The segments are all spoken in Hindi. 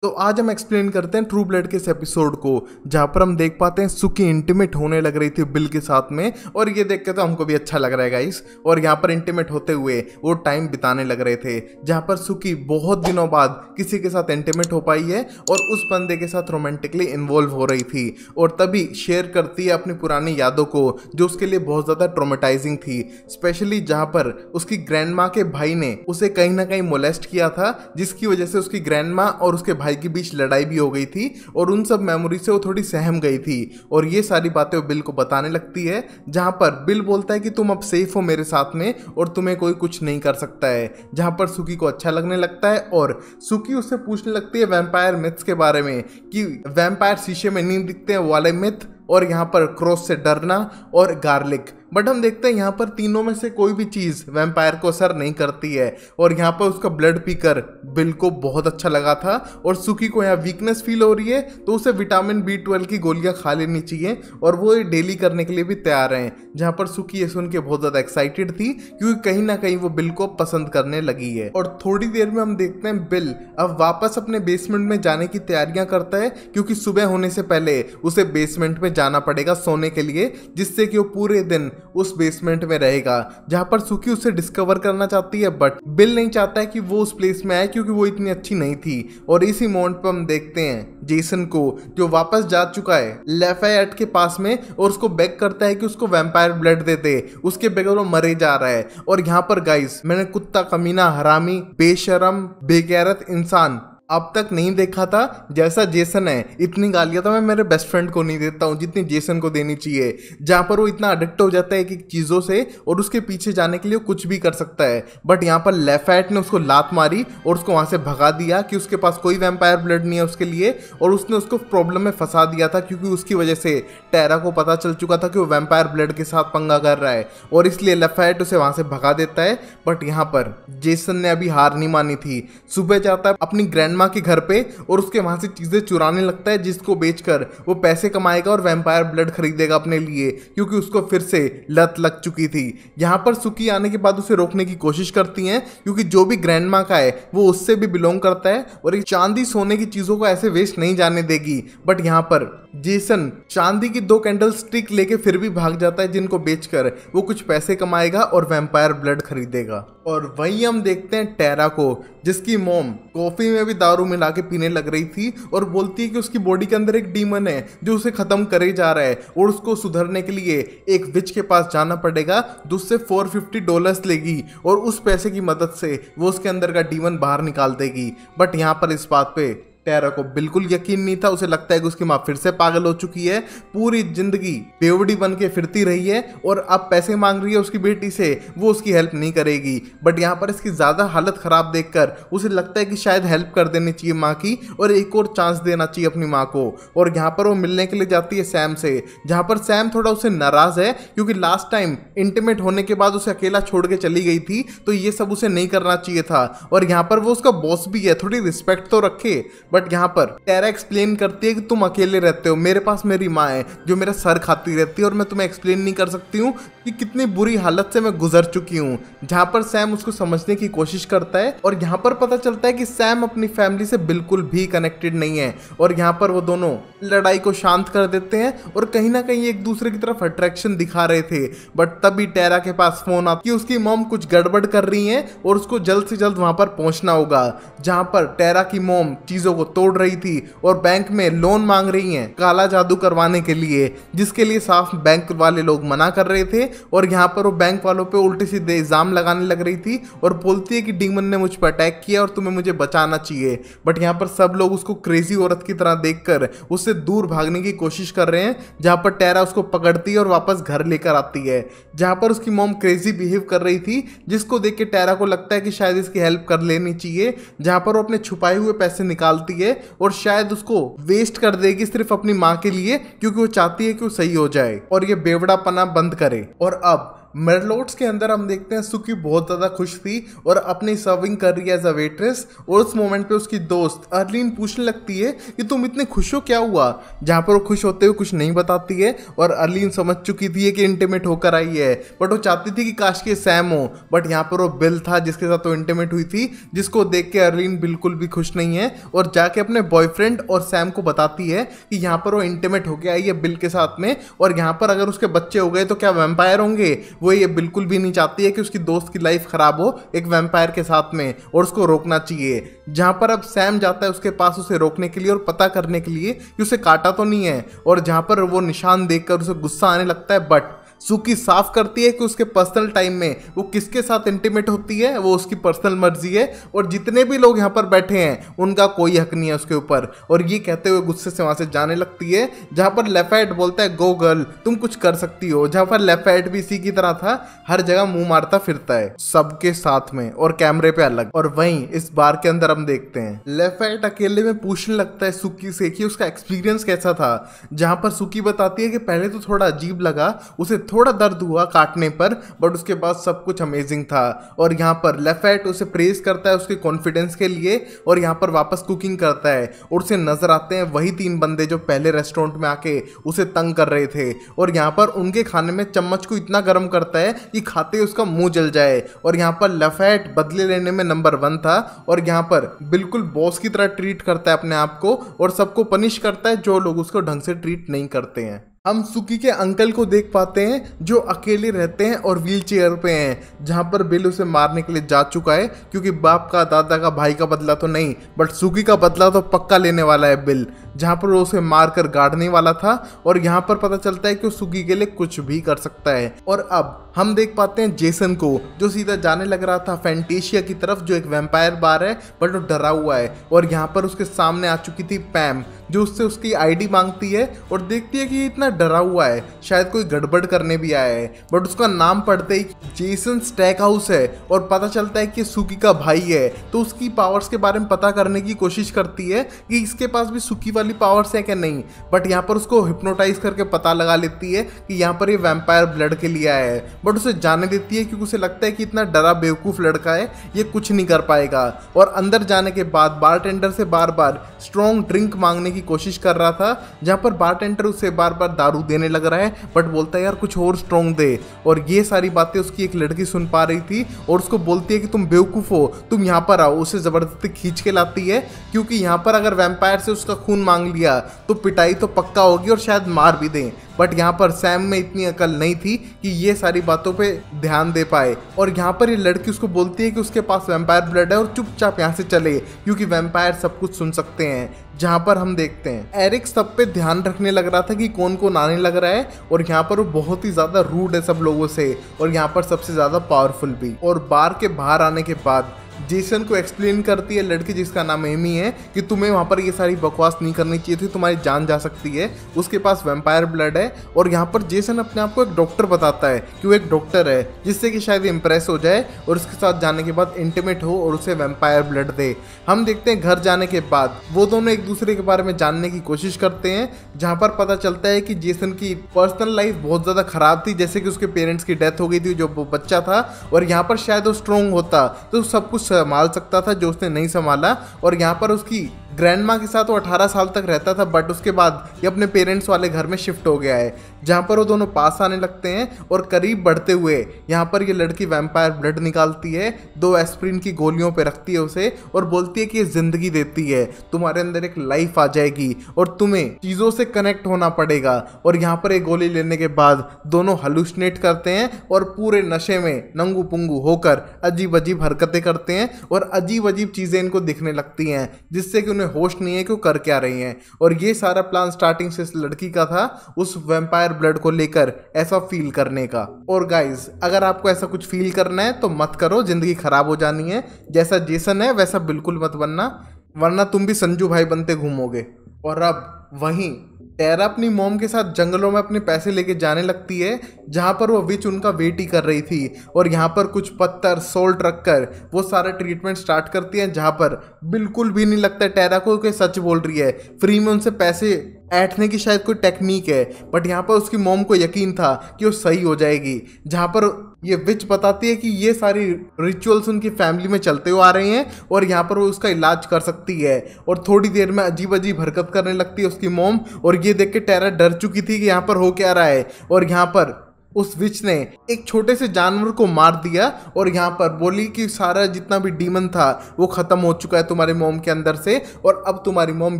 तो आज हम एक्सप्लेन करते हैं ट्रू ब्लड के इस एपिसोड को, जहां पर हम देख पाते हैं सुकी इंटीमेट होने लग रही थी बिल के साथ में, और ये देख के तो हमको भी अच्छा लग रहा है गाइस। और यहाँ पर इंटीमेट होते हुए वो टाइम बिताने लग रहे थे, जहां पर सुकी बहुत दिनों बाद किसी के साथ इंटीमेट हो पाई है और उस बंदे के साथ रोमांटिकली इन्वॉल्व हो रही थी, और तभी शेयर करती है अपनी पुरानी यादों को जो उसके लिए बहुत ज़्यादा ट्रोमेटाइजिंग थी। स्पेशली जहाँ पर उसकी ग्रैंड माँ के भाई ने उसे कहीं ना कहीं मोलेस्ट किया था, जिसकी वजह से उसकी ग्रैंड माँ और उसके भाई के बीच लड़ाई भी हो गई थी, और उन सब मेमोरी से वो थोड़ी सहम गई थी। और ये सारी बातें वो बिल को बताने लगती है, जहां पर बिल बोलता है कि तुम अब सेफ हो मेरे साथ में और तुम्हें कोई कुछ नहीं कर सकता है। जहां पर सुकी को अच्छा लगने लगता है और सुकी उससे पूछने लगती है वैम्पायर मिथ्स के बारे में, कि वैम्पायर शीशे में नहीं दिखते हैं वाले मिथ, और यहाँ पर क्रॉस से डरना और गार्लिक। बट हम देखते हैं यहाँ पर तीनों में से कोई भी चीज़ वैम्पायर को असर नहीं करती है, और यहाँ पर उसका ब्लड पीकर बिल को बहुत अच्छा लगा था। और सुकी को यहाँ वीकनेस फील हो रही है, तो उसे विटामिन B12 की गोलियां खा लेनी चाहिए, और वो ये डेली करने के लिए भी तैयार हैं। जहाँ पर सुकी ये सुन के बहुत ज़्यादा एक्साइटेड थी, क्योंकि कहीं ना कहीं वो बिल को पसंद करने लगी है। और थोड़ी देर में हम देखते हैं बिल अब वापस अपने बेसमेंट में जाने की तैयारियां करता है, क्योंकि सुबह होने से पहले उसे बेसमेंट में जाना पड़ेगा सोने के लिए, जिससे कि वो पूरे दिन उस बेसमेंट में रहेगा। जहां पर सुकी उसे डिस्कवर करना चाहती है, बट बिल नहीं चाहता है कि वो उस प्लेस में आए, क्योंकि वो इतनी अच्छी नहीं थी। और इसी मोमेंट पर हम देखते हैं जेसन को, जो वापस जा चुका है लैफायट के पास में, और उसको बेग करता है कि उसको वैम्पायर ब्लड दे दे, उसके बगैर वो मरे जा रहा है। और यहाँ पर गाइस, मैंने कुत्ता, कमीना, हरामी, बेशरम, बेगैरत इंसान अब तक नहीं देखा था जैसा जेसन है। इतनी गालियां तो मैं मेरे बेस्ट फ्रेंड को नहीं देता हूँ जितनी जेसन को देनी चाहिए। जहाँ पर वो इतना अडिक्ट हो जाता है कि चीज़ों से, और उसके पीछे जाने के लिए कुछ भी कर सकता है। बट यहाँ पर लैफायट ने उसको लात मारी और उसको वहाँ से भगा दिया कि उसके पास कोई वैम्पायर ब्लड नहीं है उसके लिए, और उसने उसको प्रॉब्लम में फंसा दिया था, क्योंकि उसकी वजह से टेरा को पता चल चुका था कि वो वैम्पायर ब्लड के साथ पंगा कर रहा है, और इसलिए लैफायट उसे वहाँ से भगा देता है। बट यहाँ पर जेसन ने अभी हार नहीं मानी थी। सुबह जाता है अपनी ग्रैंड माँ के घर पे, और उसके वहां से चीजें चुराने लगता है, जिसको बेचकर वो पैसे कमाएगा और वैम्पायर ब्लड खरीदेगा अपने लिए, क्योंकि उसको फिर से लत लग चुकी थी। यहाँ पर सुकी आने के बाद उसे रोकने की कोशिश करती हैं, क्योंकि जो भी ग्रैंड माँ का है वो उससे भी बिलोंग करता है, और ये चांदी सोने की चीजों को ऐसे वेस्ट नहीं जाने देगी। बट यहाँ पर जेसन चांदी की 2 कैंडल स्टिक लेके फिर भी भाग जाता है, जिनको बेचकर वो कुछ पैसे कमाएगा और वैम्पायर ब्लड खरीदेगा। और वहीं हम देखते हैं टेरा को, जिसकी मॉम कॉफी में भी दारू मिला के पीने लग रही थी, और बोलती है कि उसकी बॉडी के अंदर एक डीमन है जो उसे खत्म करे जा रहा है, और उसको सुधरने के लिए एक विच के पास जाना पड़ेगा, जो उससे $450 लेगी, और उस पैसे की मदद से वो उसके अंदर का डीमन बाहर निकाल देगी। बट यहाँ पर इस बात पे टेरा को बिल्कुल यकीन नहीं था। उसे लगता है कि उसकी माँ फिर से पागल हो चुकी है, पूरी जिंदगी बेवड़ी बन के फिरती रही है, और अब पैसे मांग रही है उसकी बेटी से, वो उसकी हेल्प नहीं करेगी। बट यहाँ पर इसकी ज़्यादा हालत ख़राब देखकर उसे लगता है कि शायद हेल्प कर देनी चाहिए माँ की, और एक और चांस देना चाहिए अपनी माँ को। और यहाँ पर वो मिलने के लिए जाती है सैम से, जहाँ पर सैम थोड़ा उसे नाराज़ है, क्योंकि लास्ट टाइम इंटीमेट होने के बाद उसे अकेला छोड़ के चली गई थी, तो ये सब उसे नहीं करना चाहिए था। और यहाँ पर वो उसका बॉस भी है, थोड़ी रिस्पेक्ट तो रखे। बट यहाँ पर टेरा एक्सप्लेन करती है कि तुम अकेले रहते हो, मेरे पास मेरी माँ है जो मेरा सर खाती रहती है, और मैं तुम्हें एक्सप्लेन नहीं कर सकती हूँ कि कितनी बुरी हालत से मैं गुजर चुकी हूँ। जहाँ पर सैम उसको समझने की कोशिश करता है, और यहाँ पर पता चलता है कि सैम अपनी फैमिली से बिल्कुल भी कनेक्टेड नहीं है, और यहाँ पर वो दोनों लड़ाई को शांत कर देते हैं, और कहीं ना कहीं एक दूसरे की तरफ अट्रैक्शन दिखा रहे थे। बट तभी टेरा के पास फोन आता कि उसकी मॉम कुछ गड़बड़ कर रही है, और उसको जल्द से जल्द वहां पर पहुंचना होगा। जहां पर टेरा की मॉम चीजों को तोड़ रही थी और बैंक में लोन मांग रही हैं काला जादू करवाने के लिए, जिसके लिए साफ बैंक वाले लोग मना कर रहे थे। और यहाँ पर वो बैंक वालों पे उल्टे सीधे इल्जाम लगाने लग रही थी, और बोलती है कि डीमन ने मुझ पर अटैक किया और तुम्हें मुझे बचाना चाहिए। बट यहाँ पर सब लोग उसको क्रेजी औरत की तरह देखकर उससे दूर भागने की कोशिश कर रहे हैं, जहाँ पर टेरा उसको पकड़ती है और वापस घर लेकर आती है, जहाँ पर उसकी मॉम क्रेजी बिहेव कर रही थी, जिसको देख के टेरा को लगता है कि शायद इसकी हेल्प कर लेनी चाहिए। जहाँ पर वो अपने छुपाए हुए पैसे निकालती है, और शायद उसको वेस्ट कर देगी सिर्फ अपनी माँ के लिए, क्योंकि वो चाहती है कि वो सही हो जाए और ये बेवड़ापना बंद करे। और अब मेरलोट्स के अंदर हम देखते हैं सुकी बहुत ज़्यादा खुश थी और अपनी सर्विंग कर रही है एज अ वेट्रेस, और उस मोमेंट पे उसकी दोस्त अर्लीन पूछने लगती है कि तुम इतने खुश हो, क्या हुआ। जहाँ पर वो खुश होते हुए कुछ नहीं बताती है और अर्लीन समझ चुकी थी कि इंटीमेट होकर आई है, बट वो चाहती थी कि काश के सैम हो, बट यहाँ पर वो बिल था जिसके साथ वो इंटीमेट हुई थी, जिसको देख के अर्लीन बिल्कुल भी खुश नहीं है और जाके अपने बॉयफ्रेंड और सैम को बताती है कि यहाँ पर वो इंटीमेट होके आई है बिल के साथ में, और यहाँ पर अगर उसके बच्चे हो गए तो क्या वैम्पायर होंगे। वो ये बिल्कुल भी नहीं चाहती है कि उसकी दोस्त की लाइफ खराब हो एक वैम्पायर के साथ में, और उसको रोकना चाहिए। जहां पर अब सैम जाता है उसके पास उसे रोकने के लिए और पता करने के लिए कि उसे काटा तो नहीं है, और जहां पर वो निशान देखकर उसे गुस्सा आने लगता है, बट सुकी साफ करती है कि उसके पर्सनल टाइम में वो किसके साथ इंटीमेट होती है वो उसकी पर्सनल मर्जी है, और जितने भी लोग यहाँ पर बैठे हैं उनका कोई हक नहीं है उसके ऊपर। और ये कहते हुए गुस्से से वहां से जाने लगती है, जहां पर लेफेट बोलता है गो गर्ल तुम कुछ कर सकती हो, जहां पर लेफेट भी इसी की तरह था, हर जगह मुंह मारता फिरता है सबके साथ में और कैमरे पे अलग। और वहीं इस बार के अंदर हम देखते हैं लेफेट अकेले में पूछने लगता है सुकी से कि उसका एक्सपीरियंस कैसा था, जहां पर सुकी बताती है कि पहले तो थोड़ा अजीब लगा, उसे थोड़ा दर्द हुआ काटने पर, बट उसके बाद सब कुछ अमेजिंग था। और यहाँ पर लेफेट उसे प्रेज करता है उसके कॉन्फिडेंस के लिए, और यहाँ पर वापस कुकिंग करता है, और उसे नजर आते हैं वही 3 बंदे जो पहले रेस्टोरेंट में आके उसे तंग कर रहे थे, और यहाँ पर उनके खाने में चम्मच को इतना गर्म करता है कि खाते उसका मुंह जल जाए। और यहाँ पर लेफेट बदले लेने में नंबर 1 था, और यहाँ पर बिल्कुल बॉस की तरह ट्रीट करता है अपने आप को, और सबको पनिश करता है जो लोग उसको ढंग से ट्रीट नहीं करते हैं। हम सुकी के अंकल को देख पाते हैं जो अकेले रहते हैं और व्हील चेयर पे हैं, जहां पर बिल उसे मारने के लिए जा चुका है, क्योंकि बाप का, दादा का, भाई का बदला तो नहीं, बट सुकी का बदला तो पक्का लेने वाला है बिल, जहां पर वो उसे मारकर गाड़ने वाला था। और यहाँ पर पता चलता है कि वो सुकी के लिए कुछ भी कर सकता है। और अब हम देख पाते हैं जेसन को, जो सीधा जाने लग रहा था फैंटेशिया की तरफ, जो एक वैम्पायर बार है, बट वो डरा हुआ है। और यहाँ पर उसके सामने आ चुकी थी पैम, जो उससे उसकी आईडी मांगती है और देखती है कि ये इतना डरा हुआ है, शायद कोई गड़बड़ करने भी आया है, बट उसका नाम पढ़ते ही जेसन स्टैक हाउस है, और पता चलता है कि सुकी का भाई है। तो उसकी पावर्स के बारे में पता करने की कोशिश करती है कि इसके पास भी सुकी वाली पावर्स है क्या नहीं, बट यहाँ पर उसको हिप्नोटाइज करके पता लगा लेती है कि यहाँ पर ये वैम्पायर ब्लड के लिए आया है, बट उसे जाने देती है क्योंकि उसे लगता है कि इतना डरा बेवकूफ लड़का है, ये कुछ नहीं कर पाएगा। और अंदर जाने के बाद बारटेंडर से बार बार स्ट्रॉन्ग ड्रिंक मांगने की कोशिश कर रहा था, जहां पर बारटेंडर उसे बार बार दारू देने लग रहा है, बट बोलता है यार कुछ और स्ट्रॉन्ग दे। और ये सारी बातें उसकी एक लड़की सुन पा रही थी और उसको बोलती है कि तुम बेवकूफ हो, तुम यहाँ पर आओ। उसे जबरदस्ती खींच के लाती है, क्योंकि यहाँ पर अगर वैम्पायर से उसका खून मांग लिया तो पिटाई तो पक्का होगी और शायद मार भी दें। बट यहाँ पर सैम में इतनी अकल नहीं थी कि ये सारी बातों पे ध्यान दे पाए, और यहाँ पर ये लड़की उसको बोलती है कि उसके पास वैम्पायर ब्लड है और चुपचाप यहाँ से चले, क्योंकि वैम्पायर सब कुछ सुन सकते हैं। जहाँ पर हम देखते हैं एरिक सब पे ध्यान रखने लग रहा था कि कौन कौन आने लग रहा है, और यहाँ पर वो बहुत ही ज्यादा रूड है सब लोगों से, और यहाँ पर सबसे ज्यादा पावरफुल भी। और बार के बाहर आने के बाद जेसन को एक्सप्लेन करती है लड़की जिसका नाम एमी है कि तुम्हें वहाँ पर ये सारी बकवास नहीं करनी चाहिए थी, तुम्हारी जान जा सकती है, उसके पास वैम्पायर ब्लड है। और यहाँ पर जेसन अपने आप को एक डॉक्टर बताता है कि वो एक डॉक्टर है, जिससे कि शायद इम्प्रेस हो जाए और उसके साथ जाने के बाद इंटीमेट हो और उसे वैम्पायर ब्लड दे। हम देखते हैं घर जाने के बाद वो दोनों एक दूसरे के बारे में जानने की कोशिश करते हैं, जहाँ पर पता चलता है कि जेसन की पर्सनल लाइफ बहुत ज़्यादा खराब थी, जैसे कि उसके पेरेंट्स की डेथ हो गई थी जो वो बच्चा था, और यहाँ पर शायद वो स्ट्रॉन्ग होता तो सब कुछ संभाल सकता था जो उसने नहीं संभाला। और यहाँ पर उसकी ग्रैंड माँ के साथ वो 18 साल तक रहता था, बट उसके बाद ये अपने पेरेंट्स वाले घर में शिफ्ट हो गया है, जहाँ पर वो दोनों पास आने लगते हैं। और करीब बढ़ते हुए यहाँ पर ये लड़की वैम्पायर ब्लड निकालती है, 2 एस्प्रिन की गोलियों पे रखती है उसे, और बोलती है कि ये जिंदगी देती है, तुम्हारे अंदर एक लाइफ आ जाएगी और तुम्हें चीज़ों से कनेक्ट होना पड़ेगा। और यहाँ पर एक गोली लेने के बाद दोनों हलुसिनेट करते हैं और पूरे नशे में नंगू पुंगू होकर अजीब अजीब हरकतें करते हैं, और अजीब अजीब चीज़ें इनको दिखने लगती हैं, जिससे कि उन्हें होश नहीं है कि वो कर क्या रही हैं। और ये सारा प्लान स्टार्टिंग से इस लड़की का था, उस वैम्पायर ब्लड को लेकर ऐसा फील करने का। और गाइस अगर आपको ऐसा कुछ फील करना है तो मत करो, जिंदगी खराब हो जानी है, जैसा जेसन है वैसा बिल्कुल मत बनना, वरना तुम भी संजू भाई बनते घूमोगे। और अब वहीं टेरा अपनी मॉम के साथ जंगलों में अपने पैसे लेके जाने लगती है, जहाँ पर वो विच उनका वेट ही कर रही थी, और यहाँ पर कुछ पत्थर सोल्ट रखकर वो सारा ट्रीटमेंट स्टार्ट करती है, जहाँ पर बिल्कुल भी नहीं लगता टेरा को कि सच बोल रही है, फ्री में उनसे पैसे ऐंठने की शायद कोई टेक्निक है, बट यहाँ पर उसकी मॉम को यकीन था कि वो सही हो जाएगी। जहाँ पर ये विच बताती है कि ये सारी रिचुअल्स उनकी फैमिली में चलते हुए आ रहे हैं और यहाँ पर वो उसका इलाज कर सकती है। और थोड़ी देर में अजीब अजीब हरकत करने लगती है उसकी मॉम, और ये देख के टेरा डर चुकी थी कि यहाँ पर हो क्या रहा है। और यहाँ पर उस विच ने एक छोटे से जानवर को मार दिया और यहाँ पर बोली कि सारा जितना भी डीमन था वो खत्म हो चुका है तुम्हारे मॉम के अंदर से, और अब तुम्हारी मॉम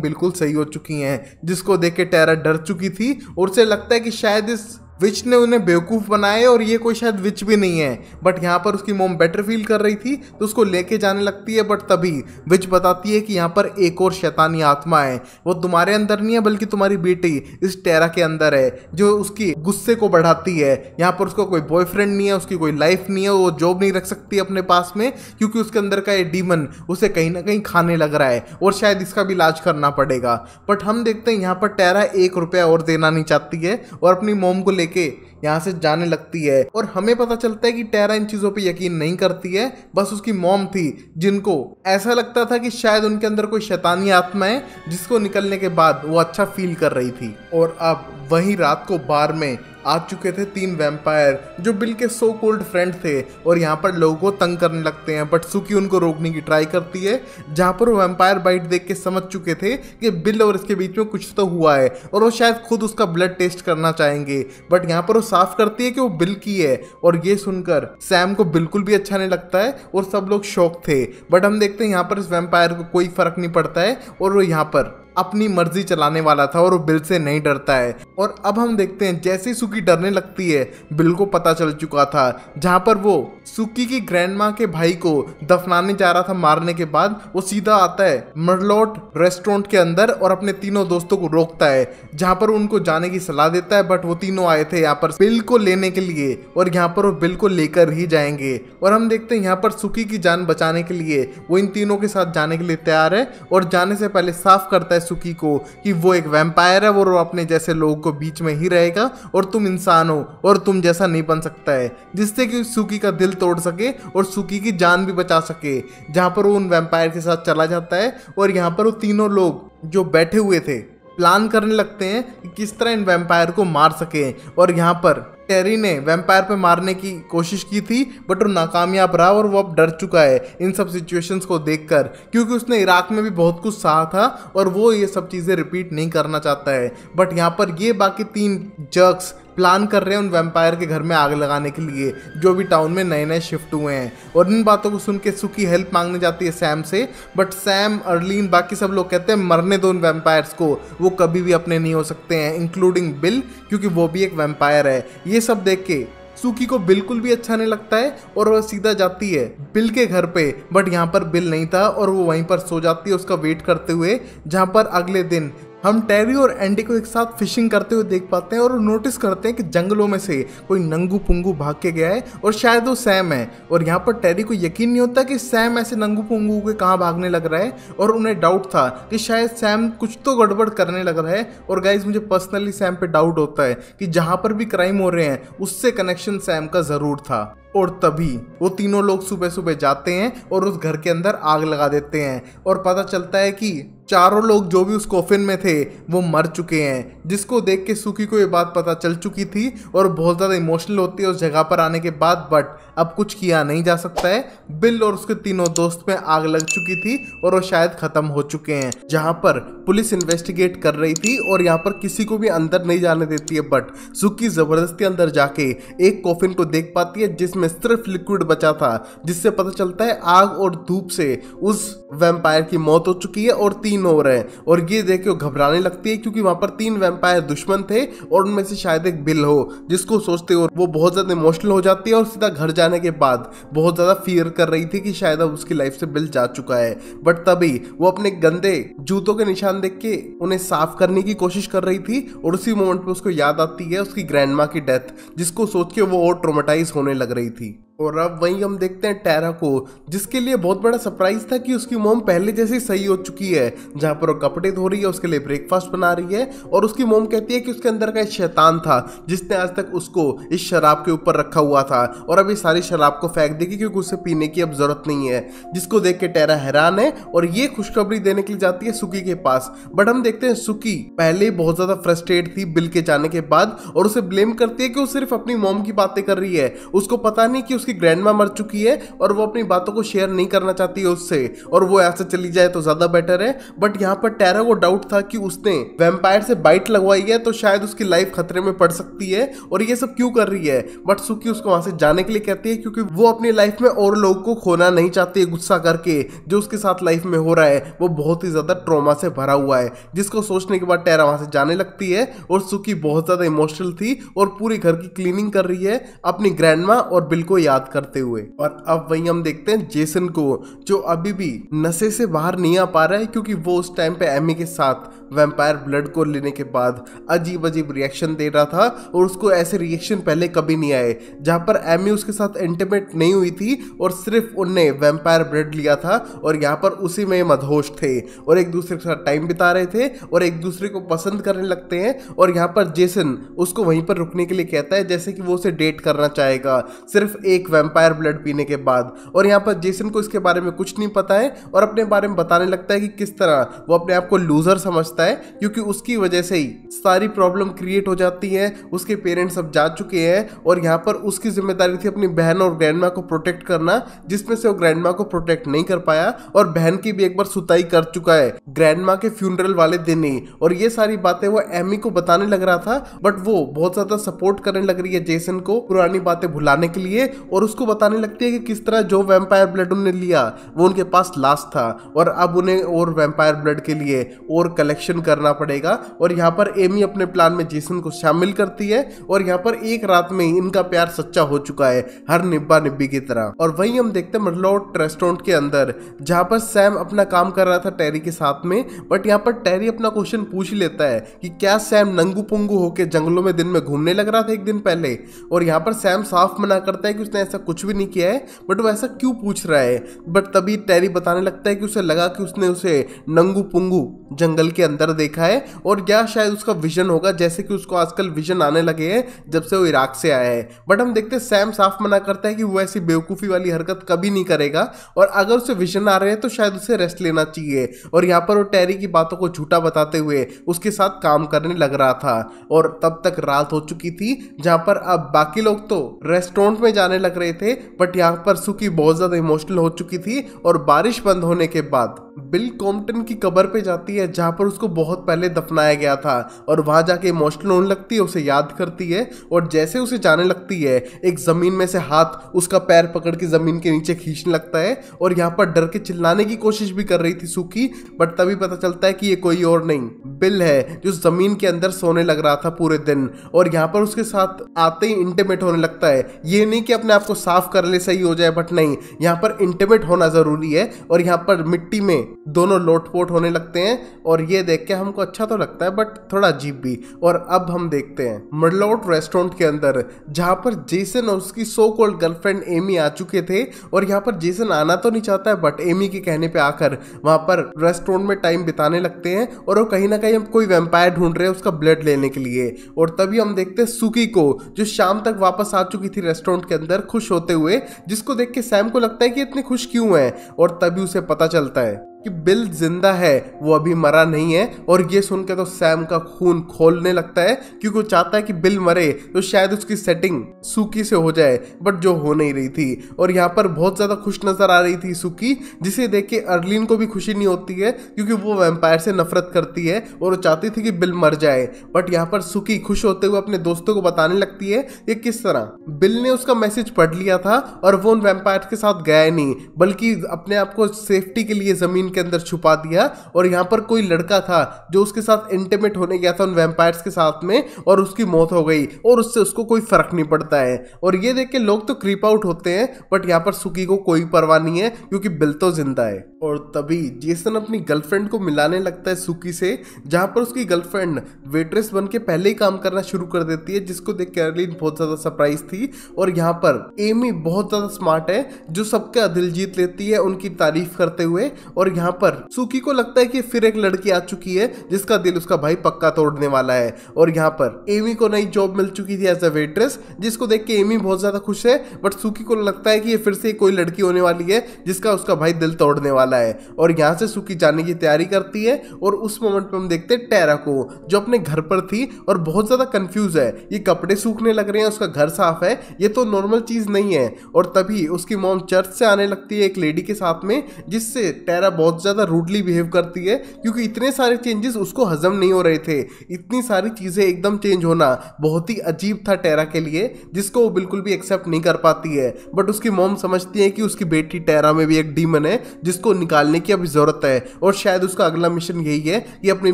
बिल्कुल सही हो चुकी हैं। जिसको देख के टेरा डर चुकी थी और उसे लगता है कि शायद इस विच ने उन्हें बेवकूफ़ बनाया और ये कोई शायद विच भी नहीं है। बट यहाँ पर उसकी मॉम बेटर फील कर रही थी तो उसको लेके जाने लगती है। बट तभी विच बताती है कि यहाँ पर एक और शैतानी आत्मा है, वो तुम्हारे अंदर नहीं है बल्कि तुम्हारी बेटी इस टेरा के अंदर है, जो उसकी गुस्से को बढ़ाती है। यहाँ पर उसका कोई बॉयफ्रेंड नहीं है, उसकी कोई लाइफ नहीं है, वो जॉब नहीं रख सकती अपने पास में क्योंकि उसके अंदर का ये डीमन उसे कहीं ना कहीं खाने लग रहा है और शायद इसका भी इलाज करना पड़ेगा। बट हम देखते हैं यहाँ पर टेरा 1 रुपया और देना नहीं चाहती है और अपनी मॉम को के यहाँ से जाने लगती है। और हमें पता चलता है कि टेरा इन चीजों पे यकीन नहीं करती है, बस उसकी मॉम थी जिनको ऐसा लगता था कि शायद उनके अंदर कोई शैतानी आत्मा है जिसको निकलने के बाद वो अच्छा फील कर रही थी। और अब वही रात को बार में आ चुके थे 3 वैम्पायर जो बिल के सो कोल्ड फ्रेंड थे और यहाँ पर लोगों को तंग करने लगते हैं। बट सुकी उनको रोकने की ट्राई करती है, जहाँ पर वो वैम्पायर बाइट देख के समझ चुके थे कि बिल और इसके बीच में कुछ तो हुआ है और वो शायद खुद उसका ब्लड टेस्ट करना चाहेंगे। बट यहाँ पर वो साफ करती है कि वो बिल की है और ये सुनकर सैम को बिल्कुल भी अच्छा नहीं लगता है और सब लोग शॉक थे। बट हम देखते हैं यहाँ पर इस वैम्पायर को कोई फर्क नहीं पड़ता है और वो यहाँ पर अपनी मर्जी चलाने वाला था और वो बिल से नहीं डरता है। और अब हम देखते हैं जैसे ही सुकी डरने लगती है बिल को पता चल चुका था, जहाँ पर वो सुकी की ग्रैंडमा के भाई को दफनाने जा रहा था मारने के बाद, वो सीधा आता है मर्लोट रेस्टोरेंट के अंदर और अपने तीनों दोस्तों को रोकता है, जहाँ पर उनको जाने की सलाह देता है। बट वो तीनों आए थे यहाँ पर बिल को लेने के लिए और यहाँ पर वो बिल को लेकर ही जाएंगे। और हम देखते हैं यहाँ पर सुकी की जान बचाने के लिए वो इन तीनों के साथ जाने के लिए तैयार है और जाने से पहले साफ करता है सुकी को कि वो एक वैम्पायर है, वो अपने जैसे लोगों को बीच में ही रहेगा और तुम इंसान हो और तुम जैसा नहीं बन सकता है, जिससे कि सुकी का दिल तोड़ सके और सुकी की जान भी बचा सके। जहां पर वो उन वैम्पायर के साथ चला जाता है और यहाँ पर वो तीनों लोग जो बैठे हुए थे प्लान करने लगते हैं कि किस तरह इन वैम्पायर को मार सके। और यहाँ पर टेरी ने वैम्पायर पे मारने की कोशिश की थी बट वो नाकामयाब रहा और वो अब डर चुका है इन सब सिचुएशंस को देखकर, क्योंकि उसने इराक में भी बहुत कुछ सहा था और वो ये सब चीज़ें रिपीट नहीं करना चाहता है। बट यहाँ पर ये बाकी 3 जर्क्स प्लान कर रहे हैं उन वैम्पायर के घर में आग लगाने के लिए जो भी टाउन में नए नए शिफ्ट हुए हैं। और इन बातों को सुन के सुकी हेल्प मांगने जाती है सैम से, बट सैम, अर्लीन, बाकी सब लोग कहते हैं मरने दो उन वैम्पायर्स को, वो कभी भी अपने नहीं हो सकते हैं, इंक्लूडिंग बिल क्योंकि वो भी एक वैम्पायर है। ये सब देख के सुकी को बिल्कुल भी अच्छा नहीं लगता है और वह सीधा जाती है बिल के घर पे। बट यहाँ पर बिल नहीं था और वो वहीं पर सो जाती है उसका वेट करते हुए। जहाँ पर अगले दिन हम टेरी और एंडी को एक साथ फिशिंग करते हुए देख पाते हैं और नोटिस करते हैं कि जंगलों में से कोई नंगू पुंगू भाग के गया है और शायद वो सैम है। और यहाँ पर टेरी को यकीन नहीं होता कि सैम ऐसे नंगू पुंगू के कहाँ भागने लग रहा है और उन्हें डाउट था कि शायद सैम कुछ तो गड़बड़ करने लग रहा है। और गाइज मुझे पर्सनली सैम पे डाउट होता है कि जहाँ पर भी क्राइम हो रहे हैं उससे कनेक्शन सैम का ज़रूर था। और तभी वो तीनों लोग सुबह सुबह जाते हैं और उस घर के अंदर आग लगा देते हैं और पता चलता है कि चारों लोग जो भी उस कॉफिन में थे वो मर चुके हैं, जिसको देख के सुकी को ये बात पता चल चुकी थी और बहुत ज़्यादा इमोशनल होती है उस जगह पर आने के बाद। बट अब कुछ किया नहीं जा सकता है, बिल और उसके तीनों दोस्त में आग लग चुकी थी और वो शायद खत्म हो चुके हैं। जहाँ पर पुलिस इन्वेस्टिगेट कर रही थी और यहाँ पर किसी को भी अंदर नहीं जाने देती है, बट सुकी जबरदस्ती अंदर जाके एक कॉफिन को देख पाती है जिसमें सिर्फ लिक्विड बचा था, जिससे पता चलता है आग और धूप से उस वैम्पायर की मौत हो चुकी है और 3 और है। और ये देख के वो घबराने लगती है क्योंकि वहां पर 3 वैम्पायर दुश्मन थे और उनमें से शायद एक बिल हो, जिसको सोचते हो वो बहुत ज्यादा इमोशनल हो जाती है और सीधा घर जाने के बाद बहुत ज्यादा फियर कर रही थी कि शायद अब उसकी लाइफ से बिल जा चुका है। बट तभी वो अपने गंदे जूतों के निशान देख के उन्हें साफ करने की कोशिश कर रही थी और उसी मोमेंट पे उसको याद आती है उसकी ग्रैंडमा की डेथ, जिसको सोच के वो और ट्रोमेटाइज होने लग रही थी। और अब वहीं हम देखते हैं टेरा को, जिसके लिए बहुत बड़ा सरप्राइज था कि उसकी मॉम पहले जैसी सही हो चुकी है। जहां पर वो कपड़े धो रही है, उसके लिए ब्रेकफास्ट बना रही है और उसकी मॉम कहती है कि उसके अंदर का एक शैतान था जिसने आज तक उसको इस शराब के ऊपर रखा हुआ था और अब ये सारी शराब को फेंक देगी क्योंकि उसे पीने की अब जरूरत नहीं है। जिसको देख के टेरा हैरान है और ये खुशखबरी देने के लिए जाती है सुकी के पास। बट हम देखते हैं सुकी पहले ही बहुत ज्यादा फ्रस्ट्रेट थी बिल के जाने के बाद और उसे ब्लेम करती है कि वो सिर्फ अपनी मॉम की बातें कर रही है। उसको पता नहीं कि उसकी ग्रैंडमा मर चुकी है और वो अपनी बातों को शेयर नहीं करना चाहती है उससे और वो ऐसे चली जाए तो ज्यादा बेटर है। बट यहाँ पर टेरा को डाउट था कि उसने वैम्पायर से बाइट लगवाई है तो शायद उसकी लाइफ खतरे में पड़ सकती है और ये सब क्यों कर रही है। बट सुकी उसको वहां से जाने के लिए कहती है क्योंकि वो अपनी लाइफ में और लोगों को खोना नहीं चाहती है गुस्सा करके। जो उसके साथ लाइफ में हो रहा है वो बहुत ही ज्यादा ट्रॉमा से भरा हुआ है, जिसको सोचने के बाद टेरा वहां से जाने लगती है और सुकी बहुत ज्यादा इमोशनल थी और पूरी घर की क्लीनिंग कर रही है अपनी ग्रैंडमा और बिल को याद करते हुए। और अब वहीं हम देखते हैं जेसन को, जो अभी भी नशे से बाहर नहीं आ पा रहा है क्योंकि वो उस टाइम पे एमी के साथ वैम्पायर ब्लड को लेने के बाद अजीब अजीब रिएक्शन दे रहा था और उसको ऐसे रिएक्शन पहले कभी नहीं आए। जहां पर एमी उसके साथ इंटीमेट नहीं हुई थी और सिर्फ उनने वैम्पायर ब्लड लिया था और यहाँ पर उसी में मदहोश थे और एक दूसरे के साथ टाइम बिता रहे थे और एक दूसरे को पसंद करने लगते हैं। और यहाँ पर जेसन उसको वहीं पर रुकने के लिए कहता है जैसे कि वो उसे डेट करना चाहेगा सिर्फ एक वैम्पायर ब्लड पीने के बाद। और यहाँ पर जेसन को इसके बारे में कुछ नहीं पता है और अपने बारे में बताने लगता है कि किस तरह वो अपने आप को लूजर समझता है क्योंकि उसकी वजह से ही सारी प्रॉब्लम क्रिएट हो जाती है। उसके पेरेंट्स अब जा चुके हैं और यहाँ पर उसकी जिम्मेदारी थी अपनी बहन और ग्रैंडमा को प्रोटेक्ट करना, जिसमें से वो ग्रैंडमा को प्रोटेक्ट नहीं कर पाया और बहन की भी एक बार सुताई कर चुका है ग्रैंडमा के फ्यूनरल वाले दिन ही। और ये सारी बातें वो एमी को बताने लग रहा था बट वो बहुत ज्यादा सपोर्ट करने लग रही है जेसन को पुरानी बातें भुलाने के लिए और उसको बताने लगती है कि किस तरह जो वैम्पायर ब्लड उन्होंने लिया वो उनके पास लास्ट था और अब उन्हें और वैम्पायर ब्लड के लिए और कलेक्शन करना पड़ेगा। और यहाँ पर एमी अपने प्लान में जेसन को शामिल करती है और यहाँ पर एक रात में इनका प्यार सच्चा हो चुका है हर निब्बा निब्बी की तरह। और वहीं हम देखते हैं मर्लोट रेस्टोरेंट के अंदर जहाँ पर सैम अपना काम कर रहा था टेरी के साथ में। बट यहाँ पर टेरी अपना क्वेश्चन पूछ ही लेता है कि क्या सैम नंगू पुंगू होके जंगलों में दिन में घूमने लग रहा था एक दिन पहले। और यहाँ पर सैम साफ मना करता है कि उसने ऐसा कुछ भी नहीं किया है बट वो ऐसा क्यों पूछ रहा है। बट तभी टेरी बताने लगता है कि उसे लगा कि उसने उसे नंगू पुंगू जंगल के अंदर देखा है और क्या शायद उसका विजन होगा जैसे कि उसको आजकल विजन आने लगे हैं जब से वो इराक से आया है। बट हम देखते हैं सैम साफ मना करता है कि वो ऐसी बेवकूफ़ी वाली हरकत कभी नहीं करेगा और अगर उसे विजन आ रहे हैं तो शायद उसे रेस्ट लेना चाहिए। और यहाँ पर वो टेरी की बातों को झूठा बताते हुए उसके साथ काम करने लग रहा था। और तब तक रात हो चुकी थी जहाँ पर अब बाकी लोग तो रेस्टोरेंट में जाने लग रहे थे बट यहाँ पर सुकी बहुत ज़्यादा इमोशनल हो चुकी थी। और बारिश बंद होने के बाद बिल कॉम्पटन की कब्र पे जाती है जहाँ पर उसको बहुत पहले दफनाया गया था और वहां जाके इमोशनल होने लगती है, उसे याद करती है और जैसे उसे जाने लगती है एक जमीन में से हाथ उसका पैर पकड़ के जमीन के नीचे खींचने लगता है। और यहाँ पर डर के चिल्लाने की कोशिश भी कर रही थी सुकी बट तभी पता चलता है कि ये कोई और नहीं बिल है जो जमीन के अंदर सोने लग रहा था पूरे दिन। और यहाँ पर उसके साथ आते ही इंटीमेट होने लगता है। ये नहीं कि अपने आप को साफ कर ले सही हो जाए बट नहीं, यहाँ पर इंटीमेट होना जरूरी है। और यहाँ पर मिट्टी में दोनों लोटपोट होने लगते हैं और ये देख के हमको अच्छा तो लगता है बट थोड़ा अजीब भी। और अब हम देखते हैं मर्लोट रेस्टोरेंट के अंदर जहाँ पर जेसन और उसकी सो कॉल्ड गर्लफ्रेंड एमी आ चुके थे। और यहाँ पर जेसन आना तो नहीं चाहता है बट एमी के कहने पे आकर वहाँ पर रेस्टोरेंट में टाइम बिताने लगते हैं और वो कहीं ना कहीं कोई वैम्पायर ढूंढ रहे हैं उसका ब्लड लेने के लिए। और तभी हम देखते हैं सुकी को जो शाम तक वापस आ चुकी थी रेस्टोरेंट के अंदर खुश होते हुए, जिसको देख के सैम को लगता है कि इतनी खुश क्यों है। और तभी उसे पता चलता है कि बिल जिंदा है, वो अभी मरा नहीं है। और ये सुन के तो सैम का खून खोलने लगता है क्योंकि वो चाहता है कि बिल मरे तो शायद उसकी सेटिंग सुकी से हो जाए बट जो हो नहीं रही थी। और यहाँ पर बहुत ज्यादा खुश नजर आ रही थी सुकी, जिसे देख के अर्लीन को भी खुशी नहीं होती है क्योंकि वो वैम्पायर से नफरत करती है और वो चाहती थी कि बिल मर जाए। बट यहाँ पर सुकी खुश होते हुए अपने दोस्तों को बताने लगती है कि किस तरह बिल ने उसका मैसेज पढ़ लिया था और वो उन वैम्पायर के साथ गया नहीं बल्कि अपने आप को सेफ्टी के लिए जमीन जमीन के अंदर छुपा दिया और यहाँ पर कोई लड़का था जो उसके साथ इंटीमेट होने गया था उन वैम्पायर्स के साथ में और उसकी मौत हो गई और उससे उसको कोई फर्क नहीं पड़ता है। और ये देख के लोग तो क्रीप आउट होते हैं, बट यहाँ पर सुकी को कोई परवाह नहीं है क्योंकि बिल तो जिंदा है। और तभी जेसन अपनी गर्लफ्रेंड को मिलाने लगता है सुकी से, जहाँ पर उसकी गर्लफ्रेंड वेट्रेस बन के पहले ही काम करना शुरू कर देती है, जिसको देख के अर्लीन बहुत ज्यादा सरप्राइज थी। और यहाँ पर एमी बहुत ज्यादा स्मार्ट है जो सबका दिल जीत लेती है उनकी तारीफ करते हुए। और यहाँ पर सुकी को लगता है कि फिर एक लड़की आ चुकी है जिसका दिल उसका भाई पक्का तोड़ने वाला है। और यहाँ पर एमी को नई जॉब मिल चुकी थी एज अ वेट्रेस, जिसको देख के एमी बहुत ज्यादा खुश है, बट सुकी को लगता है कि ये फिर से कोई लड़की होने वाली है जिसका उसका भाई दिल तोड़ने वाला है। और यहाँ से सुकी जाने की तैयारी करती है और उस मोमेंट पे हम देखते हैं टेरा को जो अपने घर पर थी और बहुत ज्यादा कंफ्यूज है, ये कपड़े सूखने लग रहे हैं, उसका घर साफ है, ये तो नॉर्मल चीज नहीं है। और तभी उसकी मॉम चर्च से आने लगती है एक लेडी के साथ में, जिससे टेरा बहुत ज्यादा रूडली बिहेव करती है क्योंकि इतने सारे चेंजेस उसको हजम नहीं हो रहे थे। इतनी सारी चीजें एकदम चेंज होना बहुत ही अजीब था टेरा के लिए, जिसको वो बिल्कुल भी एक्सेप्ट नहीं कर पाती है। बट उसकी मॉम समझती है कि उसकी बेटी टेरा में भी एक डीमन है जिसको निकालने की अभी जरूरत है और शायद उसका अगला मिशन यही है कि अपनी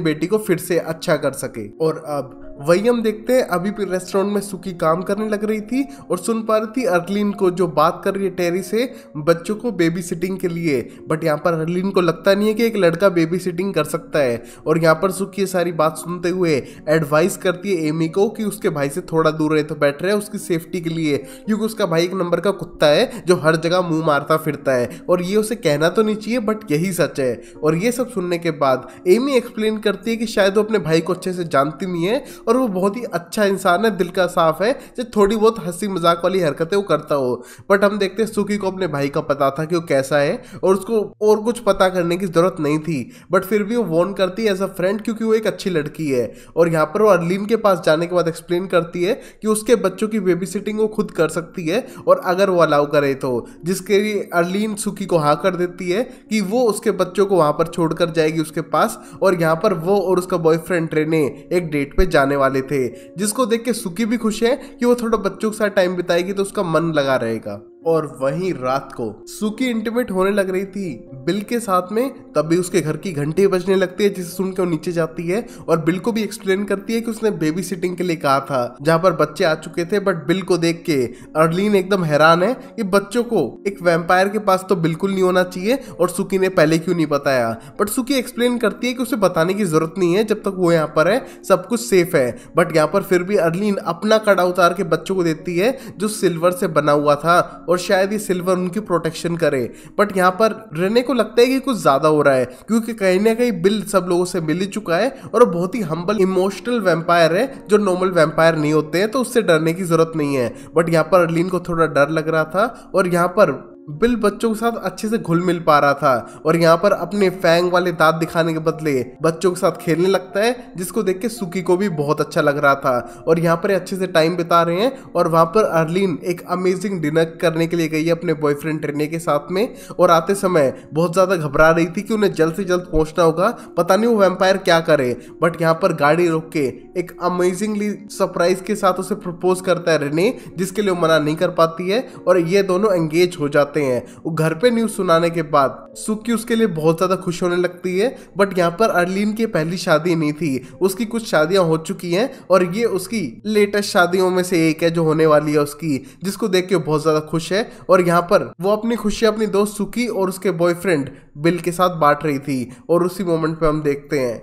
बेटी को फिर से अच्छा कर सके। और अब वही हम देखते हैं अभी भी रेस्टोरेंट में सुकी काम करने लग रही थी और सुन पा रही थी अर्लीन को जो बात कर रही है टेरी से बच्चों को बेबी सिटिंग के लिए। बट यहाँ पर अर्लीन को लगता नहीं है कि एक लड़का बेबी सिटिंग कर सकता है। और यहाँ पर सुकी ये सारी बात सुनते हुए एडवाइस करती है एमी को कि उसके भाई से थोड़ा दूर रहे तो बेटर है उसकी सेफ्टी के लिए, क्योंकि उसका भाई एक नंबर का कुत्ता है जो हर जगह मुंह मारता फिरता है और ये उसे कहना तो नहीं चाहिए बट यही सच है। और ये सब सुनने के बाद एमी एक्सप्लेन करती है कि शायद वो अपने भाई को अच्छे से जानती नहीं है और वो बहुत ही अच्छा इंसान है, दिल का साफ है, जो थोड़ी बहुत हंसी मजाक वाली हरकतें वो करता हो। बट हम देखते हैं सुकी को अपने भाई का पता था कि वो कैसा है और उसको और कुछ पता करने की जरूरत नहीं थी, बट फिर भी वो वॉर्न करती है एज अ फ्रेंड क्योंकि वो एक अच्छी लड़की है। और यहाँ पर वो अर्लीन के पास जाने के बाद एक्सप्लेन करती है कि उसके बच्चों की बेबी सिटिंग वो खुद कर सकती है और अगर वो अलाउ करे तो, जिसके लिए अर्लीन सुकी को हाँ कर देती है कि वो उसके बच्चों को वहां पर छोड़कर जाएगी उसके पास। और यहाँ पर वो और उसका बॉयफ्रेंड रेने एक डेट पे जाने वाले थे, जिसको देख के सुकी भी खुश है कि वो थोड़ा बच्चों के साथ टाइम बिताएगी तो उसका मन लगा रहेगा। और वहीं रात को सुकी इंटीमेट होने लग रही थी बिल के साथ में, तभी उसके घर की घंटी बजने लगती है जिसे सुन के वो नीचे जाती है और बिल को भी एक्सप्लेन करती है कि उसने बेबी सिटिंग के लिए कहा था जहां पर बच्चे आ चुके थे। बट बिल को देख के अर्लीन एकदम हैरान है कि बच्चों को एक वैम्पायर के पास तो बिल्कुल नहीं होना चाहिए और सुकी ने पहले क्यों नहीं बताया। बट सुकी एक्सप्लेन करती है कि उसे बताने की जरूरत नहीं है, जब तक वो यहाँ पर है सब कुछ सेफ है। बट यहाँ पर फिर भी अर्लीन अपना कड़ा उतार के बच्चों को देती है जो सिल्वर से बना हुआ था और शायद ये सिल्वर उनकी प्रोटेक्शन करे। बट यहाँ पर रेने को लगता है कि कुछ ज्यादा हो रहा है क्योंकि कहीं ना कहीं बिल सब लोगों से मिल ही चुका है और बहुत ही हम्बल इमोशनल वैम्पायर है जो नॉर्मल वैम्पायर नहीं होते हैं, तो उससे डरने की जरूरत नहीं है। बट यहाँ पर अर्लीन को थोड़ा डर लग रहा था और यहाँ पर बिल बच्चों के साथ अच्छे से घुल मिल पा रहा था और यहाँ पर अपने फैंग वाले दांत दिखाने के बदले बच्चों के साथ खेलने लगता है, जिसको देख के सुकी को भी बहुत अच्छा लग रहा था। और यहाँ पर अच्छे से टाइम बिता रहे हैं और वहां पर अर्लीन एक अमेजिंग डिनर करने के लिए गई है अपने बॉयफ्रेंड रेने के साथ में और आते समय बहुत ज्यादा घबरा रही थी कि उन्हें जल्द से जल्द पहुंचना होगा, पता नहीं वो वैम्पायर क्या करे। बट यहाँ पर गाड़ी रोक के एक अमेजिंगली सरप्राइज के साथ उसे प्रपोज करता है रेने, जिसके लिए वो मना नहीं कर पाती है और ये दोनों एंगेज हो जाते हैं। वो घर पे न्यूज सुनाने के बाद सुकी उसके लिए बहुत ज्यादा खुश होने लगती है। बट यहाँ पर अर्लीन की पहली शादी नहीं थी, उसकी कुछ शादियां हो चुकी हैं और ये उसकी लेटेस्ट शादियों में से एक है जो होने वाली है उसकी, जिसको देख के बहुत ज्यादा खुश है। और यहाँ पर वो अपनी खुशी अपनी दोस्त सुकी और उसके बॉयफ्रेंड बिल के साथ बांट रही थी। और उसी मोमेंट पे हम देखते हैं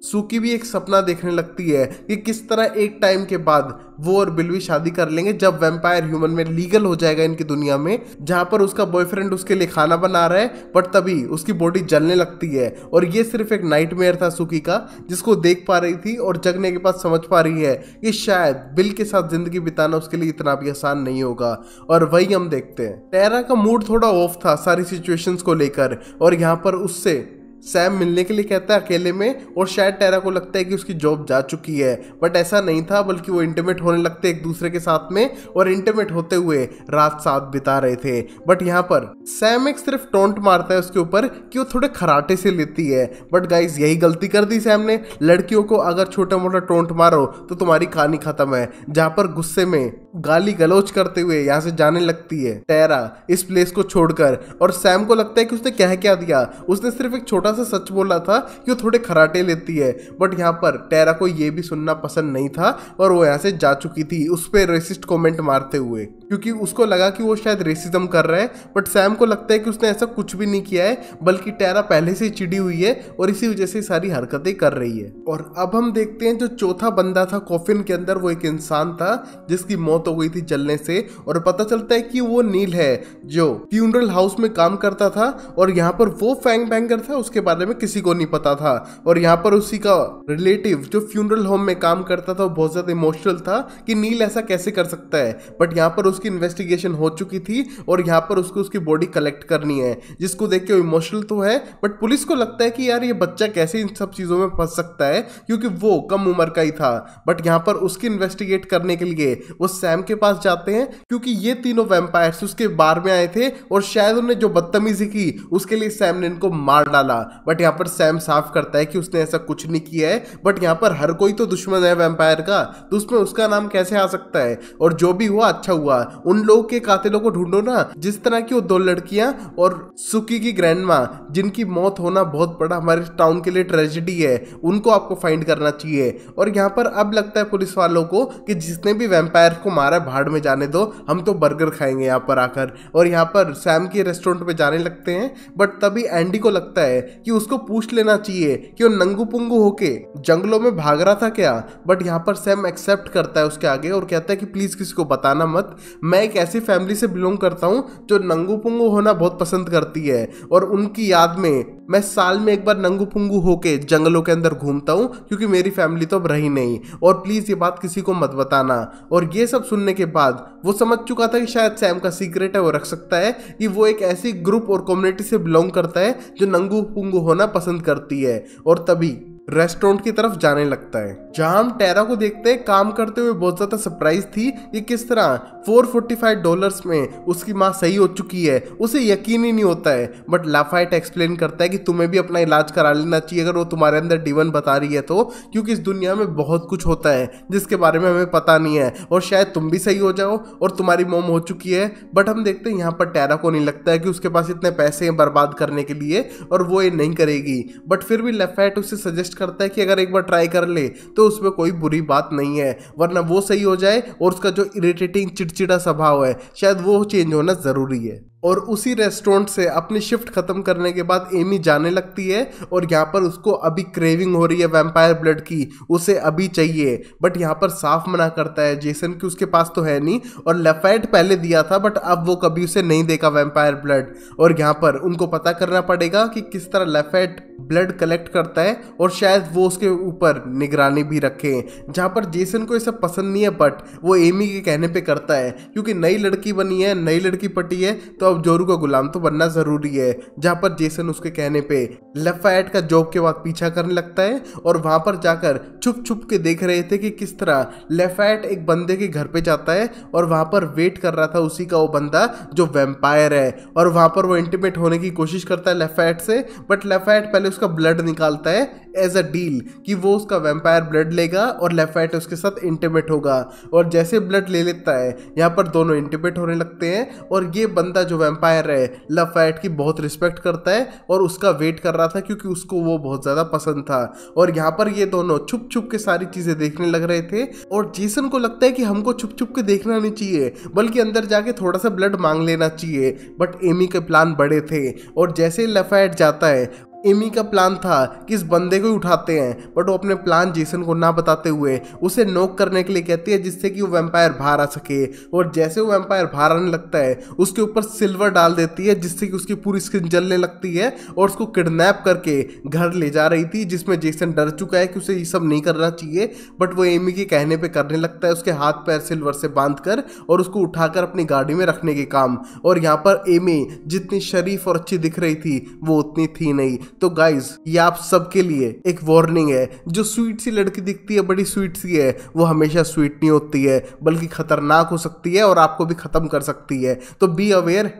सुकी भी एक सपना देखने लगती है कि किस तरह एक टाइम के बाद वो और बिल भी शादी कर लेंगे जब वैम्पायर ह्यूमन में लीगल हो जाएगा इनकी दुनिया में, जहां पर उसका बॉयफ्रेंड उसके लिए खाना बना रहा है। बट तभी उसकी बॉडी जलने लगती है और ये सिर्फ एक नाइटमेयर था सुकी का, जिसको देख पा रही थी और जगने के बाद समझ पा रही है कि शायद बिल के साथ जिंदगी बिताना उसके लिए इतना भी आसान नहीं होगा। और वही हम देखते हैं टेरा का मूड थोड़ा ऑफ था सारी सिचुएशंस को लेकर और यहाँ पर उससे सैम मिलने के लिए कहता है अकेले में, और शायद टेरा को लगता है कि उसकी जॉब जा चुकी है, बट ऐसा नहीं था, बल्कि वो इंटीमेट होने लगते एक दूसरे के साथ में, और इंटीमेट होते हुए रात साथ बिता रहे थे। बट यहाँ पर सैम एक सिर्फ टोंट मारता है उसके ऊपर कि वो थोड़े खराटे से लेती है। बट गाइस यही गलती कर दी सैम ने, लड़कियों को अगर छोटा मोटा टोंट मारो तो तुम्हारी कहानी खत्म है। जहाँ पर गुस्से में गाली गलौज करते हुए यहाँ से जाने लगती है टेरा इस प्लेस को छोड़कर, और सैम को लगता है कि उसने कह क्या दिया, उसने सिर्फ एक छोटा सा सच बोला था कि वो थोड़े खराटे लेती है। बट यहाँ पर टेरा को ये भी सुनना पसंद नहीं था और वो यहाँ से जा चुकी थी उस पर रेसिस्ट कमेंट मारते हुए, क्योंकि उसको लगा कि वो शायद रेसिज्म कर रहा है। बट सैम को लगता है कि उसने ऐसा कुछ भी नहीं किया है, बल्कि टेरा पहले से ही चिड़ी हुई है और इसी वजह से सारी हरकतें कर रही है। और अब हम देखते हैं जो चौथा बंदा था कॉफिन के अंदर, वो एक इंसान था जिसकी मौत हो गई थी जलने से, और पता चलता है कि वो नील है जो फ्यूनरल हाउस में काम करता था, और यहाँ पर वो फैंग बैंगर था, उसके बारे में किसी को नहीं पता था। और यहाँ पर उसी का रिलेटिव जो फ्यूनरल होम में काम करता था वो बहुत ज्यादा इमोशनल था कि नील ऐसा कैसे कर सकता है। बट यहाँ पर उसकी इन्वेस्टिगेशन हो चुकी थी और यहाँ पर उसको उसकी बॉडी कलेक्ट करनी है, जिसको देख के वो इमोशनल तो है, बट पुलिस को लगता है कि यार ये बच्चा कैसे इन सब चीजों में फंस सकता है, क्योंकि वो कम उम्र का ही था। बट यहाँ पर उसकी इन्वेस्टिगेट करने के लिए वो सैम के पास जाते हैं, क्योंकि ये तीनों वैम्पायर्स उसके बार में आए थे और शायद उन्हें जो बदतमीजी की उसके लिए सैम ने इनको मार डाला। बट यहाँ पर सैम साफ करता है कि उसने ऐसा कुछ नहीं किया है, बट यहाँ पर हर कोई तो दुश्मन है वैम्पायर का, तो उसमें उसका नाम कैसे आ सकता है। और जो भी हुआ अच्छा हुआ, उन लोगों के कातिलों को ढूंढो ना, जिस तरह की वो दो लड़कियां और सुकी की ग्रैंडमा, जिनकी मौत होना बहुत बड़ा हमारे टाउन के लिए ट्रेजेडी है, उनको आपको फाइंड करना चाहिए। और यहाँ पर अब लगता है पुलिस वालों को कि जिसने भी वैम्पायर को मारा भाड़ में जाने दो, हम तो बर्गर खाएंगे यहाँ पर आकर। और यहाँ पर सैम के रेस्टोरेंट पे जाने लगते हैं, बट तभी एंडी को लगता है कि उसको पूछ लेना चाहिए कि वो नंगू पुंगू होके जंगलों में भाग रहा था क्या। बट यहाँ पर सैम एक्सेप्ट करता है उसके आगे और कहता है कि प्लीज किसी को बताना मत, मैं एक ऐसी फैमिली से बिलोंग करता हूँ जो नंगू पुंगू होना बहुत पसंद करती है, और उनकी याद में मैं साल में एक बार नंगू पुंगू होके जंगलों के अंदर घूमता हूँ, क्योंकि मेरी फैमिली तो अब रही नहीं, और प्लीज ये बात किसी को मत बताना। और ये सब सुनने के बाद वो समझ चुका था कि शायद सैम का सीक्रेट है वो रख सकता है कि वो एक ऐसी ग्रुप और कम्युनिटी से बिलोंग करता है जो नंगू पुंगू होना पसंद करती है। और तभी रेस्टोरेंट की तरफ जाने लगता है, जहां हम टेरा को देखते हैं काम करते हुए। बहुत ज्यादा सरप्राइज थी कि किस तरह $445 में उसकी माँ सही हो चुकी है, उसे यकीन ही नहीं होता है। बट लाफाइट एक्सप्लेन करता है कि तुम्हें भी अपना इलाज करा लेना चाहिए अगर वो तुम्हारे अंदर D1 बता रही है तो, क्योंकि इस दुनिया में बहुत कुछ होता है जिसके बारे में हमें पता नहीं है, और शायद तुम भी सही हो जाओ और तुम्हारी मॉम हो चुकी है। बट हम देखते हैं यहाँ पर टेरा को नहीं लगता है कि उसके पास इतने पैसे हैं बर्बाद करने के लिए, और वो ये नहीं करेगी। बट फिर भी लाफाइट उसे सजेस्ट करता है कि अगर एक बार ट्राई कर ले तो उसमें कोई बुरी बात नहीं है, वरना वो सही हो जाए और उसका जो इरिटेटिंग चिड़चिड़ा स्वभाव है शायद वो चेंज होना जरूरी है। और उसी रेस्टोरेंट से अपनी शिफ्ट खत्म करने के बाद एमी जाने लगती है, और यहाँ पर उसको अभी क्रेविंग हो रही है वैम्पायर ब्लड की, उसे अभी चाहिए। बट यहाँ पर साफ मना करता है जेसन कि उसके पास तो है नहीं, और लाफाइट पहले दिया था बट अब वो कभी उसे नहीं देगा वैम्पायर ब्लड। और यहाँ पर उनको पता करना पड़ेगा कि किस तरह लाफाइट ब्लड कलेक्ट करता है, और शायद वो उसके ऊपर निगरानी भी रखे। जहाँ पर जेसन को ये सब पसंद नहीं है, बट वो एमी के कहने पे करता है, क्योंकि नई लड़की बनी है, नई लड़की पटी है, तो अब जोरू का गुलाम तो बनना जरूरी है। जहाँ पर जेसन उसके कहने पे लाफाइट का जॉब के बाद पीछा करने लगता है, और वहां पर जाकर छुप छुप के देख रहे थे कि किस तरह लाफाइट एक बंदे के घर पे जाता है, और वहां पर वेट कर रहा था उसी का वो बंदा जो वैम्पायर है। और वहां पर वो इंटीमेट होने की कोशिश करता है लाफाइट से, बट लाफाइट पहले उसका ब्लड निकालता है एज अ डील कि वो उसका वैम्पायर ब्लड लेगा और लाफाइट उसके साथ इंटीमेट होगा। और जैसे ब्लड ले लेता है, यहाँ पर दोनों इंटीमेट होने लगते हैं, और ये बंदा जो वैम्पायर है लाफाइट की बहुत रिस्पेक्ट करता है और उसका वेट कर रहा था, क्योंकि उसको वो बहुत ज्यादा पसंद था। और यहाँ पर ये दोनों छुप छुप के सारी चीजें देखने लग रहे थे, और जेसन को लगता है कि हमको छुप छुप के देखना नहीं चाहिए, बल्कि अंदर जाके थोड़ा सा ब्लड मांग लेना चाहिए। बट एमी के प्लान बड़े थे, और जैसे लाफाइट जाता है, एमी का प्लान था कि इस बंदे को ही उठाते हैं, बट वो अपने प्लान जेसन को ना बताते हुए उसे नॉक करने के लिए कहती है, जिससे कि वो वैम्पायर बाहर आ सके। और जैसे वो वैम्पायर बाहर आने लगता है, उसके ऊपर सिल्वर डाल देती है, जिससे कि उसकी पूरी स्किन जलने लगती है, और उसको किडनैप करके घर ले जा रही थी, जिसमें जेसन डर चुका है कि उसे ये सब नहीं करना चाहिए। बट वो एमी के कहने पे करने लगता है, उसके हाथ पैर सिल्वर से बांध कर और उसको उठाकर अपनी गाड़ी में रखने के काम। और यहाँ पर एमी जितनी शरीफ और अच्छी दिख रही थी वो उतनी थी नहीं, तो गाइज ये आप सबके लिए एक वार्निंग है। जो स्वीट सी लड़की दिखती है, बड़ी स्वीट सी है, वो हमेशा स्वीट नहीं होती है, बल्कि खतरनाक हो सकती है और आपको भी खत्म कर सकती है। तो be aware,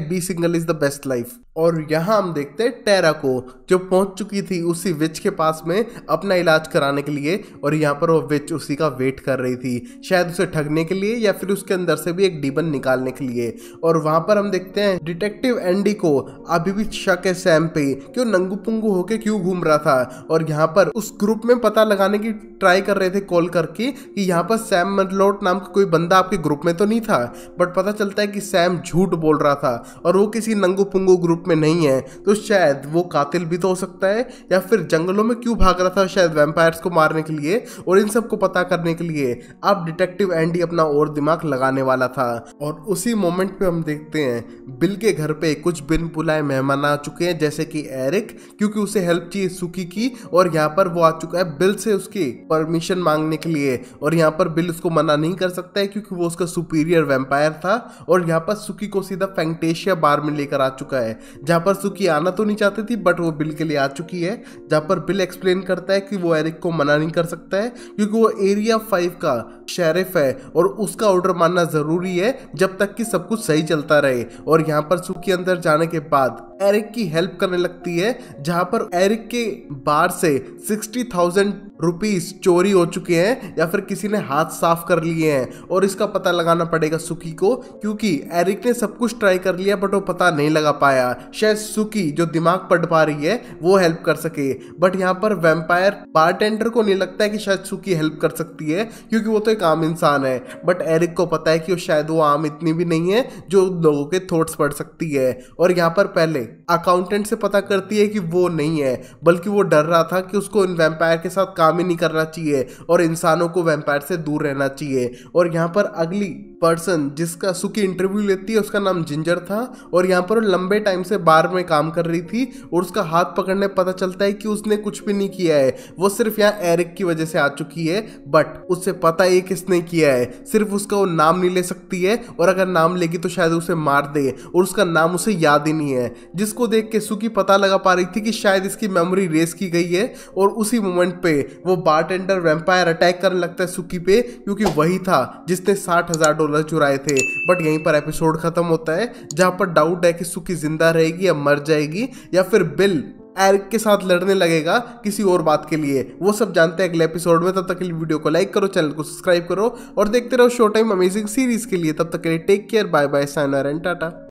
#be single is the best life. और यहाँ हम देखते हैं टेरा को, जो पहुंच चुकी थी उसी विच के पास में अपना इलाज कराने के लिए, और यहाँ पर वो विच उसी का वेट कर रही थी, शायद उसे ठगने के लिए या फिर उसके अंदर से भी एक डीमन निकालने के लिए। और वहां पर हम देखते हैं डिटेक्टिव एंडी को अभी भी शक है सैम पे कि वो नंगू पुंगू होके क्यों घूम रहा था। और यहाँ पर उस ग्रुप में पता लगाने की ट्राई कर रहे थे कॉल करके कि यहाँ पर सैम मडलोट नाम का कोई बंदा आपके ग्रुप में तो नहीं था, बट पता चलता है कि सैम झूठ बोल रहा था और वो किसी नंगू पुंगू ग्रुप में नहीं है। तो शायद वो कातिल भी तो हो सकता है, या फिर जंगलों में क्यों भाग रहा था, शायद वैम्पायर्स को मारने के लिए। और इन सब को पता करने के लिए अब डिटेक्टिव एंडी अपना और दिमाग लगाने वाला था। और उसी मोमेंट पे हम देखते हैं बिल के घर पे कुछ बिन बुलाए मेहमान आ चुके हैं, जैसे कि एरिक, क्योंकि उसे हेल्प चाहिए सुकी की। और यहाँ पर वो आ चुका है बिल से उसकी परमिशन मांगने के लिए। और यहाँ पर बिल उसको मना नहीं कर सकता है क्योंकि वो उसका सुपीरियर वैम्पायर था। और यहाँ पर सुकी को सीधा फैंटेशिया बार में लेकर आ चुका है, जहाँ पर सुकी आना तो नहीं चाहती थी, बट वो बिल के लिए आ चुकी है। जहाँ पर बिल एक्सप्लेन करता है कि वो एरिक को मना नहीं कर सकता है क्योंकि वो एरिया 5 का शेरिफ है और उसका ऑर्डर मानना जरूरी है जब तक कि सब कुछ सही चलता रहे। और यहाँ पर सुकी अंदर जाने के बाद एरिक की हेल्प करने लगती है, जहां पर एरिक के बार से 60,000 रुपीस चोरी हो चुके हैं या फिर किसी ने हाथ साफ कर लिए हैं। और इसका पता लगाना पड़ेगा सुकी को, क्योंकि एरिक ने सब कुछ ट्राई कर लिया बट वो पता नहीं लगा पाया। शायद सुकी जो दिमाग पढ़ पा रही है वो हेल्प कर सके, बट यहाँ पर वैम्पायर बारटेंडर को नहीं लगता है कि शायद सुकी हेल्प कर सकती है क्योंकि वो तो एक आम इंसान है। बट एरिक को पता है कि वो शायद वो आम इतनी भी नहीं है जो लोगों के थॉट्स पढ़ सकती है। और यहाँ पर पहले अकाउंटेंट से पता करती है कि वो नहीं है, बल्कि वो डर रहा था कि उसको इन वैम्पायर के साथ काम ही नहीं करना चाहिए और इंसानों को वैम्पायर से दूर रहना चाहिए। और यहाँ पर अगली पर्सन जिसका सुकी इंटरव्यू लेती है उसका नाम जिंजर था। और यहाँ पर वो लंबे टाइम से बार में काम कर रही थी और उसका हाथ पकड़ने पता चलता है कि उसने कुछ भी नहीं किया है, वो सिर्फ यहाँ एरिक की वजह से आ चुकी है। बट उससे पता है किसने किया है, सिर्फ उसका वो नाम नहीं ले सकती है, और अगर नाम लेगी तो शायद उसे मार दे, और उसका नाम उसे याद ही नहीं है। जिसको देख के सुकी पता लगा पा रही थी कि शायद इसकी मेमोरी रेस की गई है। और उसी मोमेंट पे वो बारटेंडर वैम्पायर अटैक करने लगता है सुकी पे, क्योंकि वही था जिसने $60,000 चुराए थे। बट यहीं पर एपिसोड खत्म होता है, जहां पर डाउट है कि सुकी जिंदा रहेगी या मर जाएगी, या फिर बिल एरिक के साथ लड़ने लगेगा किसी और बात के लिए। वो सब जानते हैं अगले एपिसोड में। तब तक के लिए वीडियो को लाइक करो, चैनल को सब्सक्राइब करो और देखते रहो शो टाइम अमेजिंग सीरीज के लिए। तब तक के लिए take care, bye bye, sayonara and Tata.